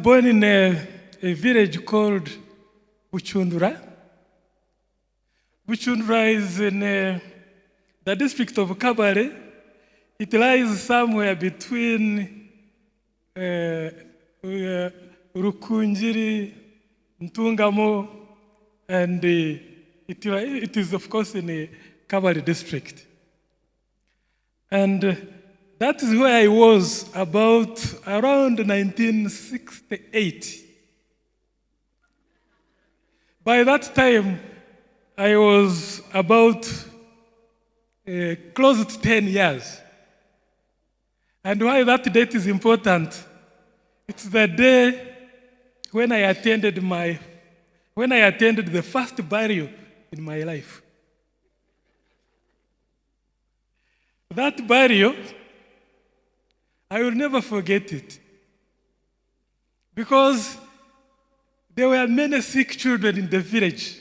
born in a village called Buchundura. Buchundura is in the district of Kabale. It lies somewhere between Rukunjiri, Ntungamo, and it is, of course, in the Kabale district. And that is where I was around 1968. By that time, I was about close to 10 years. And why that date is important, it's the day when I attended the first burial in my life. That burial, I will never forget it. Because there were many sick children in the village.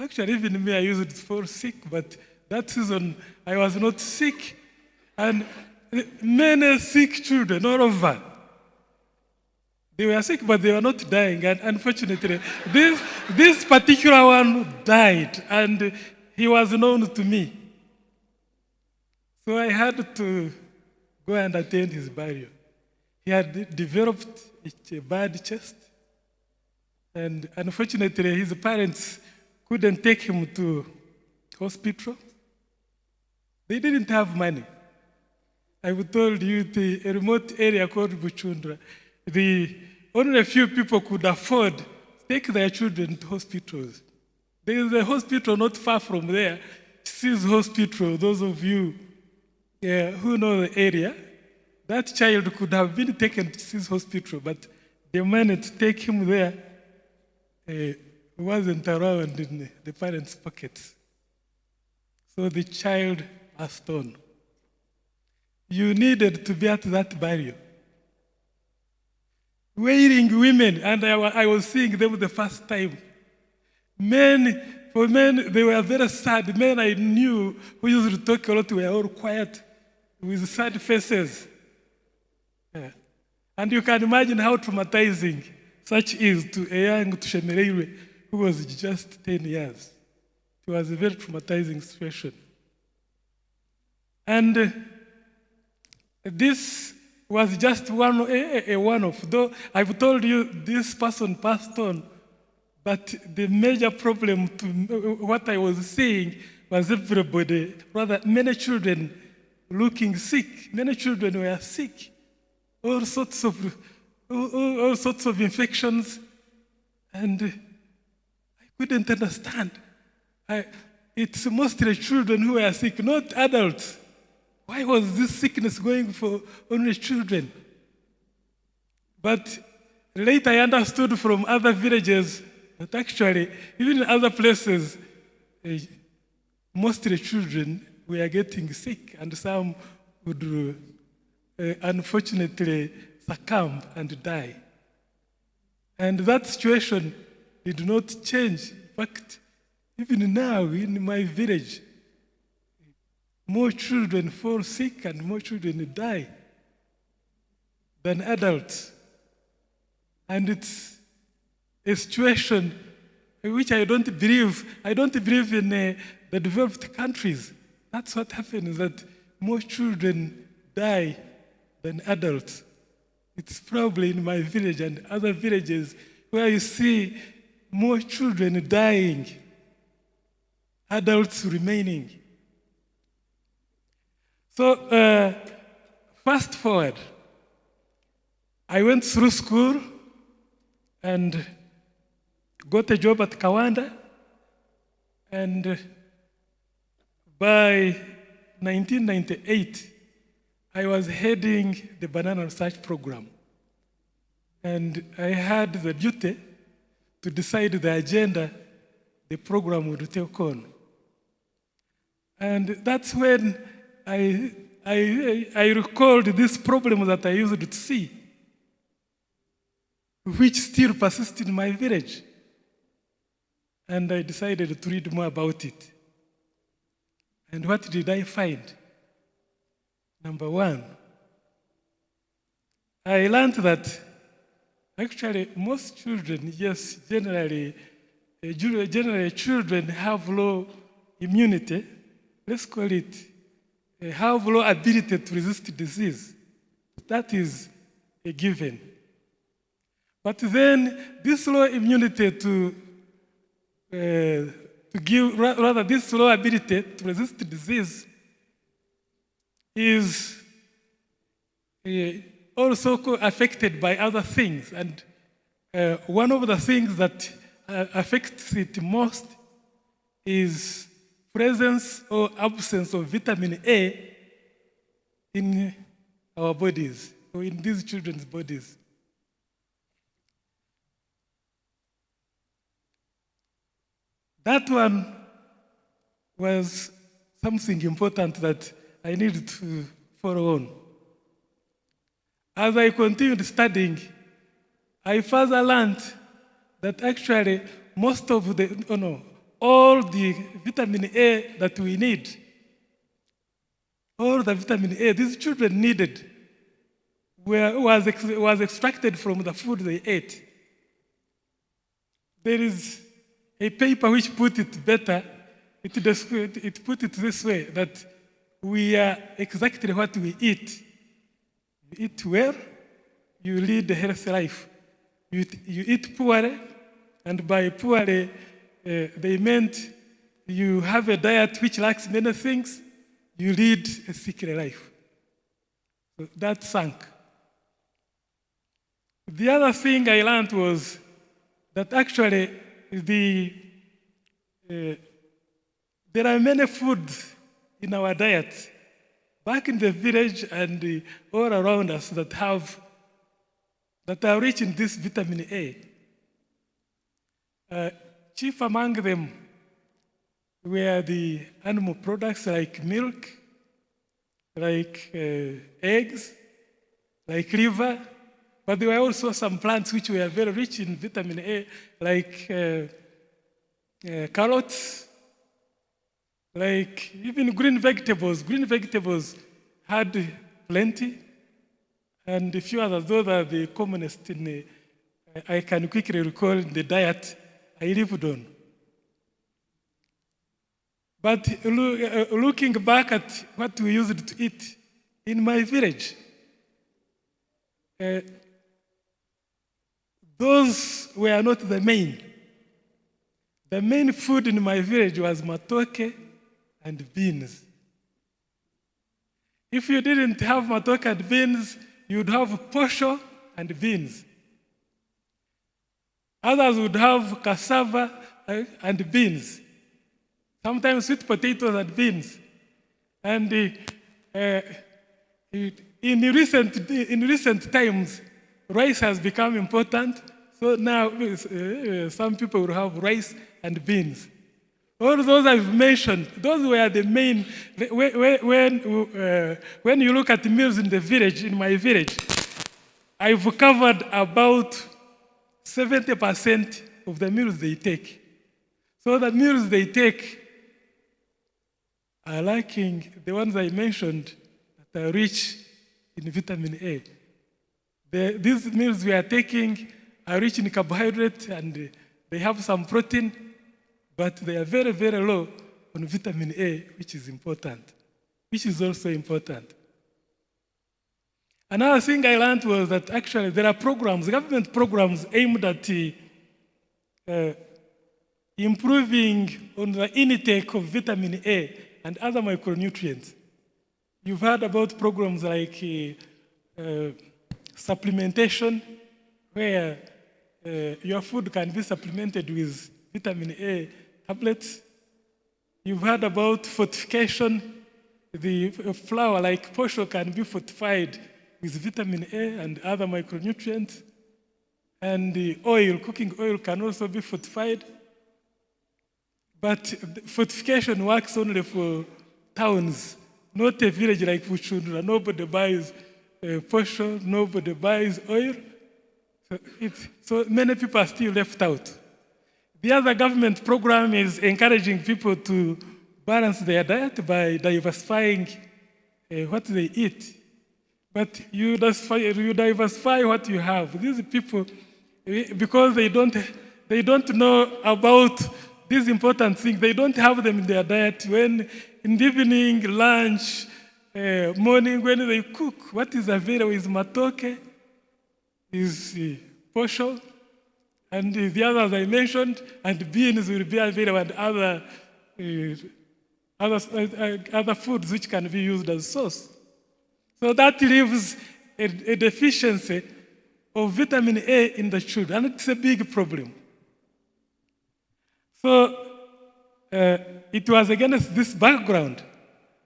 Actually, even me, I used it for sick, but that season I was not sick. And many sick children all over. They were sick, but they were not dying. And unfortunately, this particular one died, and he was known to me. So I had to go and attend his burial. He had developed a bad chest, and unfortunately, his parents couldn't take him to hospital. They didn't have money. I've told you a remote area called Buchundra. Only a few people could afford to take their children to hospitals. There is a hospital not far from there, Sis Hospital. Those of you who know the area, that child could have been taken to Sis Hospital, but the money to take him there wasn't around in the parents' pockets. So the child passed on. You needed to be at that burial. Wailing women, and I was seeing them the first time. For men, they were very sad. Men I knew who used to talk a lot were all quiet with sad faces. Yeah. And you can imagine how traumatizing such is to a young Tushemereirwe who was just 10 years. It was a very traumatizing situation. And this was just one-off. Though I've told you this person passed on, but the major problem to what I was seeing was everybody, rather many children looking sick. Many children were sick. All sorts of infections, and I couldn't understand. It's mostly children who were sick, not adults. Why was this sickness going for only children? But later I understood from other villages that actually, even in other places, mostly children were getting sick, and some would unfortunately succumb and die. And that situation did not change. In fact, even now in my village, more children fall sick and more children die than adults. And it's a situation in which I don't believe in the developed countries. That's what happens, that more children die than adults. It's probably in my village and other villages where you see more children dying, adults remaining. So, fast forward, I went through school and got a job at Kawanda, and by 1998, I was heading the banana research program. And I had the duty to decide the agenda the program would take on. And that's when I recalled this problem that I used to see, which still persists in my village. And I decided to read more about it. And what did I find? Number one, I learned that Actually, most children, yes, generally children have low immunity. Let's call it have low ability to resist disease. That is a given. But then this low immunity this low ability to resist disease is also affected by other things. And one of the things that affects it most is presence or absence of vitamin A in our bodies, or in these children's bodies. That one was something important that I needed to follow on. As I continued studying, I further learned that actually all the vitamin A that we need, all the vitamin A these children needed was extracted from the food they ate. There is a paper which put it better. It put it this way, that we are exactly what we eat. You eat well, you lead a healthy life. You eat poorly, and by poorly, they meant you have a diet which lacks many things, you lead a sickly life. So that sank. The other thing I learned was that actually there are many foods in our diet back in the village and all around us that are rich in this vitamin A. Chief among them were the animal products like milk, like eggs, like liver, but there were also some plants which were very rich in vitamin A, like carrots, like even green vegetables. Green vegetables had plenty, and a few others. Those are the commonest I can quickly recall in the diet I lived on. But looking back at what we used to eat in my village, those were not the main. The main food in my village was matoke and beans. If you didn't have matoke and beans, you'd have posho and beans. Others would have cassava and beans. Sometimes sweet potatoes and beans. And in recent times, rice has become important. So now some people will have rice and beans. All those I've mentioned, those were the main. When you look at meals in the village, in my village, I've covered about 70% of the meals they take. So the meals they take are lacking the ones I mentioned that are rich in vitamin A. These meals we are taking are rich in carbohydrate and they have some protein, but they are very, very low on vitamin A, which is important, which is also important. Another thing I learned was that actually there are programs, government programs aimed at improving on the intake of vitamin A and other micronutrients. You've heard about programs like supplementation, where your food can be supplemented with vitamin A tablets. You've heard about fortification. The flour like posho can be fortified with vitamin A and other micronutrients. And the oil, cooking oil, can also be fortified. But fortification works only for towns, not a village like Buchundra. Nobody buys posho, nobody buys oil. So many people are still left out. The other government program is encouraging people to balance their diet by diversifying what they eat. but you diversify what you have. These people, because they don't know about these important things, they don't have them in their diet. When in the evening, lunch, morning, when they cook, what is available is matoke, is posho, and the others I mentioned, and beans will be available, and other foods which can be used as sauce. So that leaves a deficiency of vitamin A in the children, and it's a big problem. So it was against this background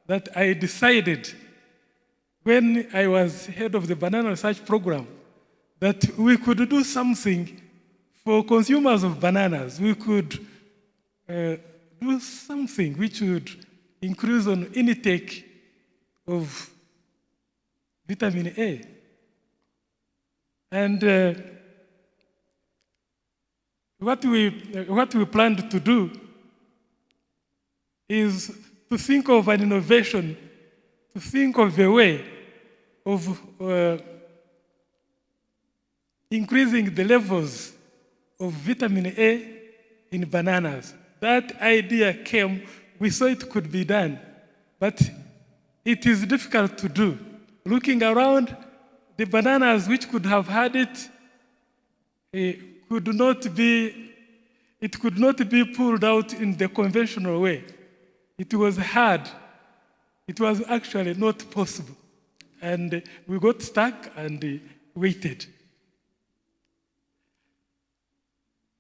that I decided, when I was head of the banana research program, that we could do something for consumers of bananas. We could do something which would increase on intake of vitamin A. And what we planned to do is to think of an innovation, to think of a way of increasing the levels of vitamin A in bananas. That idea came, we saw it could be done, but it is difficult to do. Looking around, the bananas which could have had it, could not be pulled out in the conventional way. It was hard. It was actually not possible. And we got stuck and waited.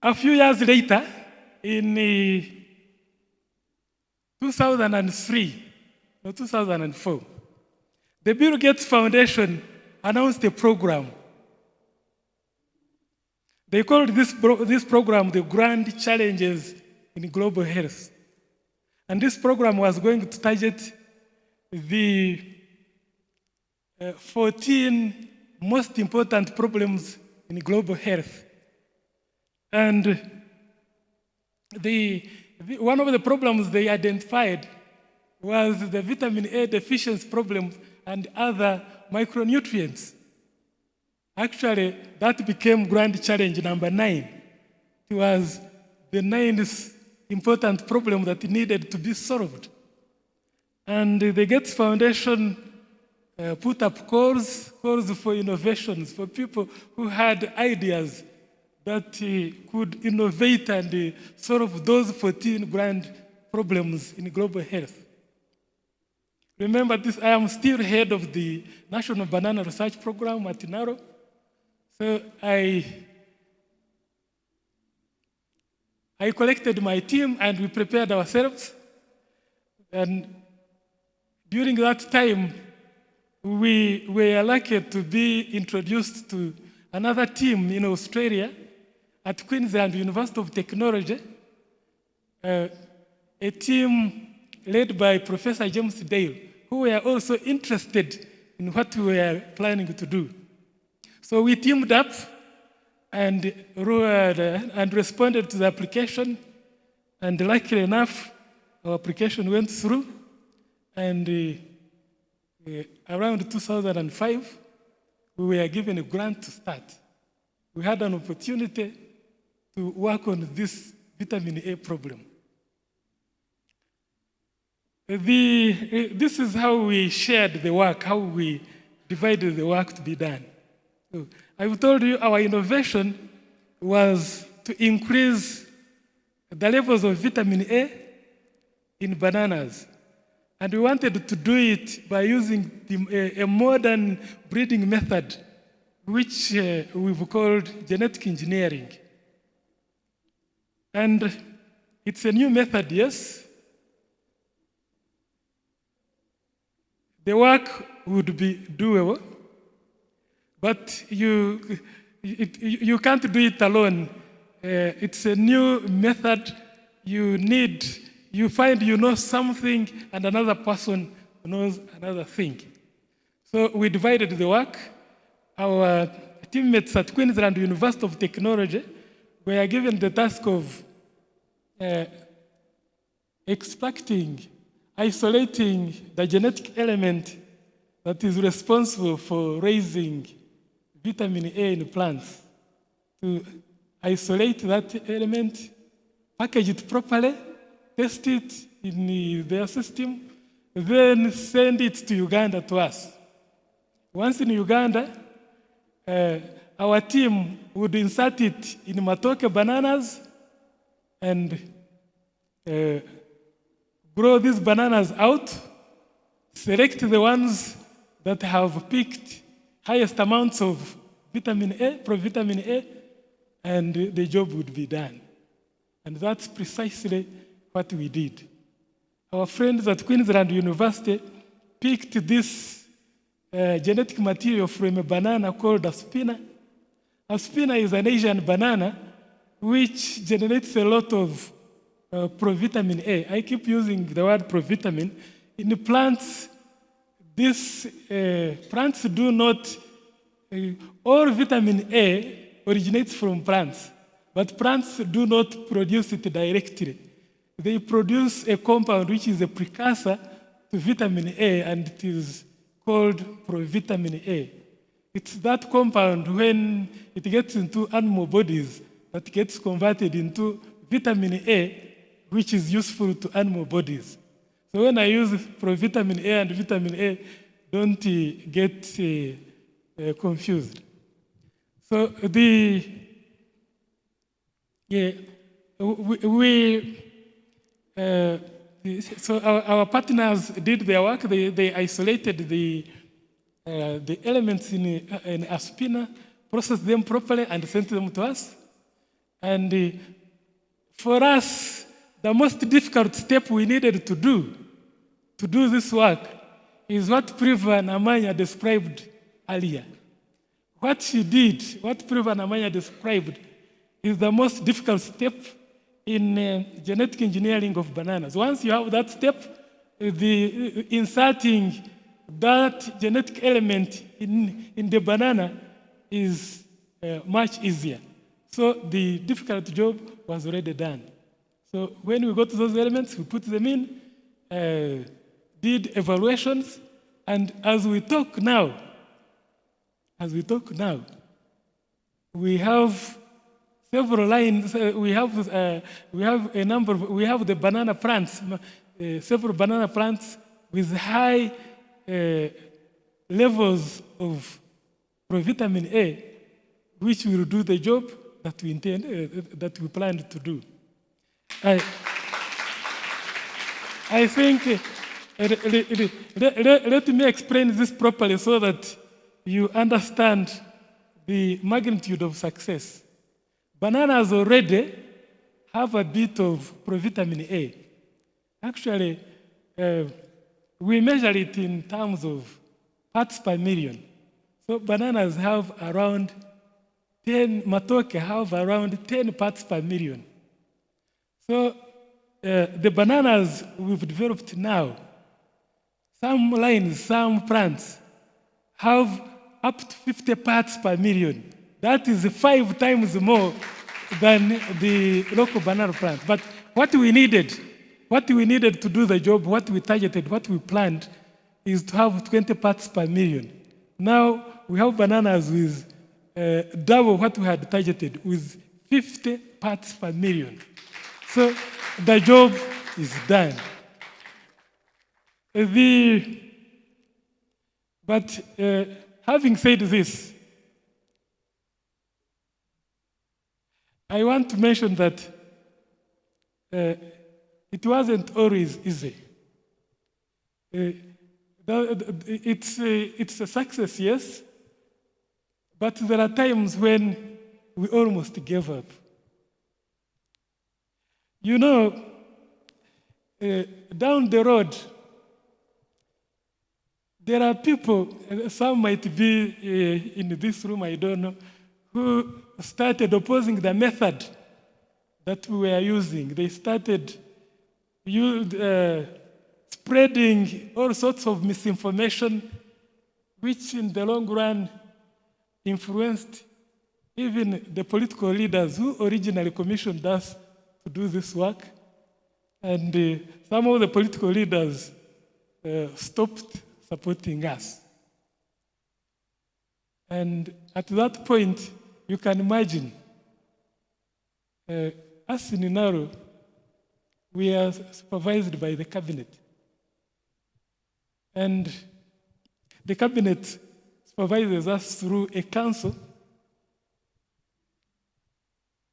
A few years later, in 2003 or 2004, the Bill Gates Foundation announced a program. They called this program the Grand Challenges in Global Health. And this program was going to target the 14 most important problems in global health. And one of the problems they identified was the vitamin A deficiency problem and other micronutrients. Actually, that became grand challenge number 9. It was the 9th important problem that needed to be solved. And the Gates Foundation put up calls for innovations, for people who had ideas that could innovate and solve those 14 grand problems in global health. Remember this, I am still head of the National Banana Research Program at Naro. So I collected my team and we prepared ourselves. And during that time, we were lucky to be introduced to another team in Australia at Queensland University of Technology, a team led by Professor James Dale, who were also interested in what we were planning to do. So we teamed up and responded to the application, and luckily enough, our application went through, and around 2005, we were given a grant to start. We had an opportunity to work on this vitamin A problem. This is how we shared the work, how we divided the work to be done. So I've told you our innovation was to increase the levels of vitamin A in bananas. And we wanted to do it by using a modern breeding method, which we've called genetic engineering. And it's a new method, yes. The work would be doable, but you can't do it alone. It's a new method. You find you know something and another person knows another thing. So we divided the work. Our teammates at Queensland University of Technology were given the task of extracting, isolating the genetic element that is responsible for raising vitamin A in plants, to isolate that element, package it properly, test it in their system, then send it to Uganda to us. Once in Uganda, our team would insert it in matoke bananas and grow these bananas out, select the ones that have picked highest amounts of vitamin A, provitamin A, and the job would be done. And that's precisely what we did. Our friends at Queensland University picked this genetic material from a banana called aspina. Aspina is an Asian banana which generates a lot of provitamin A. I keep using the word provitamin. In the plants, these plants do not, all vitamin A originates from plants, but plants do not produce it directly. They produce a compound which is a precursor to vitamin A, and it is called provitamin A. It's that compound, when it gets into animal bodies, that gets converted into vitamin A, which is useful to animal bodies. So when I use provitamin A and vitamin A, don't get confused. So so our partners did their work. They isolated the elements in aspina, processed them properly, and sent them to us. And for us, the most difficult step we needed to do this work is what Privan Amanya described earlier. What she did, what Privan Amanya described, is the most difficult step in genetic engineering of bananas. Once you have that step, inserting that genetic element in the banana is much easier. So the difficult job was already done. So when we got those elements, we put them in, did evaluations, and as we talk now, we have several lines. We have a number. We have the banana plants, several banana plants with high levels of provitamin A, which will do the job that we that we planned to do. I think. Let me explain this properly so that you understand the magnitude of success. Bananas already have a bit of provitamin A. Actually, we measure it in terms of parts per million. So bananas have around 10, matoke have around 10 parts per million. So the bananas we've developed now, some lines, some plants have up to 50 parts per million. That is 5 times more than the local banana plant. But what we needed to do the job, what we targeted, what we planned, is to have 20 parts per million. Now we have bananas with double what we had targeted, with 50 parts per million. So the job is done. But having said this, I want to mention that it wasn't always easy. It's a success, yes, but there are times when we almost gave up. You know, down the road, there are people, some might be in this room, I don't know, who started opposing the method that we were using. They started spreading all sorts of misinformation, which in the long run influenced even the political leaders who originally commissioned us to do this work. And some of the political leaders stopped supporting us. And at that point, you can imagine, us in Naro, we are supervised by the cabinet. And the cabinet supervises us through a council.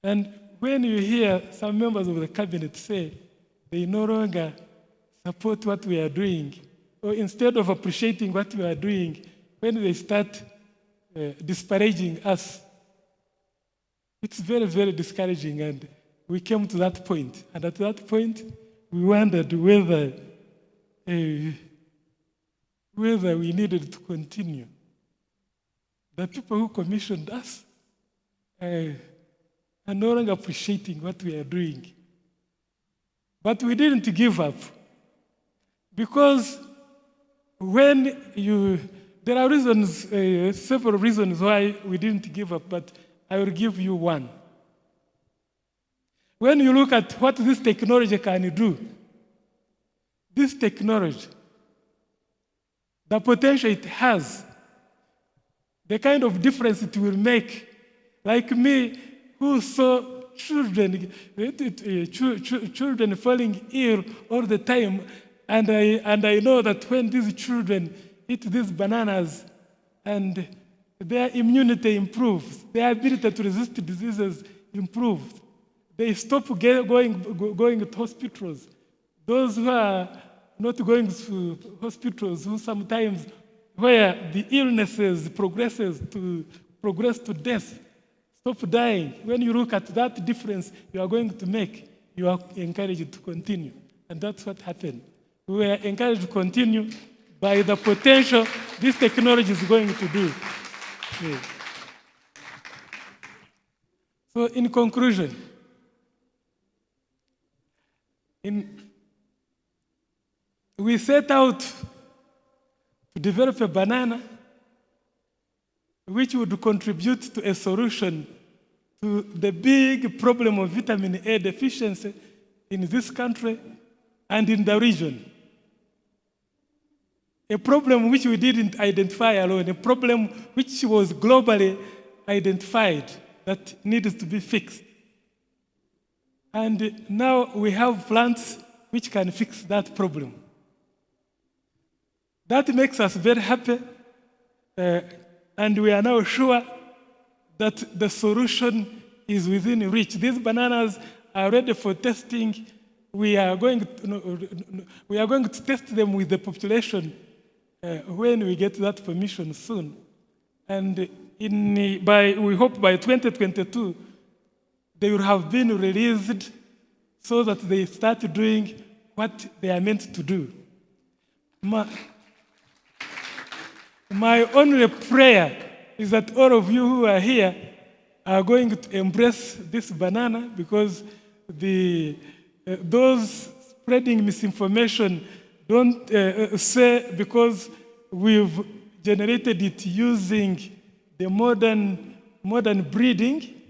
And when you hear some members of the cabinet say they no longer support what we are doing, or instead of appreciating what we are doing, when they start disparaging us, it's very, very discouraging. And we came to that point. And at that point, we wondered whether we needed to continue. The people who commissioned us are no longer appreciating what we are doing. But we didn't give up. Because there are reasons, several reasons why we didn't give up, but I will give you one. When you look at what this technology can do, this technology, the potential it has, the kind of difference it will make, like me, who saw children falling ill all the time, and I know that when these children eat these bananas and their immunity improves, their ability to resist diseases improves, they stop going to hospitals. Those who are not going to hospitals, who sometimes where the illnesses progress to death, stop dying. When you look at that difference you are going to make, you are encouraged to continue. And that's what happened. We were encouraged to continue by the potential this technology is going to do. Okay. So in conclusion, we set out to develop a banana which would contribute to a solution to the big problem of vitamin A deficiency in this country and in the region. A problem which we didn't identify alone, a problem which was globally identified that needs to be fixed. And now we have plants which can fix that problem. That makes us very happy, and we are now sure that the solution is within reach. These bananas are ready for testing. We are going to test them with the population when we get that permission soon. And we hope by 2022, they will have been released so that they start doing what they are meant to do. My only prayer is that all of you who are here are going to embrace this banana, because those spreading misinformation don't say because we've generated it using the modern breeding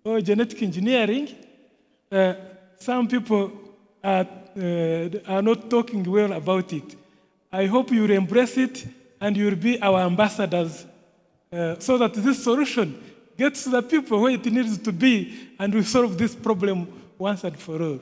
or genetic engineering. Some people are not talking well about it. I hope you will embrace it and you will be our ambassadors so that this solution gets to the people where it needs to be and we solve this problem once and for all.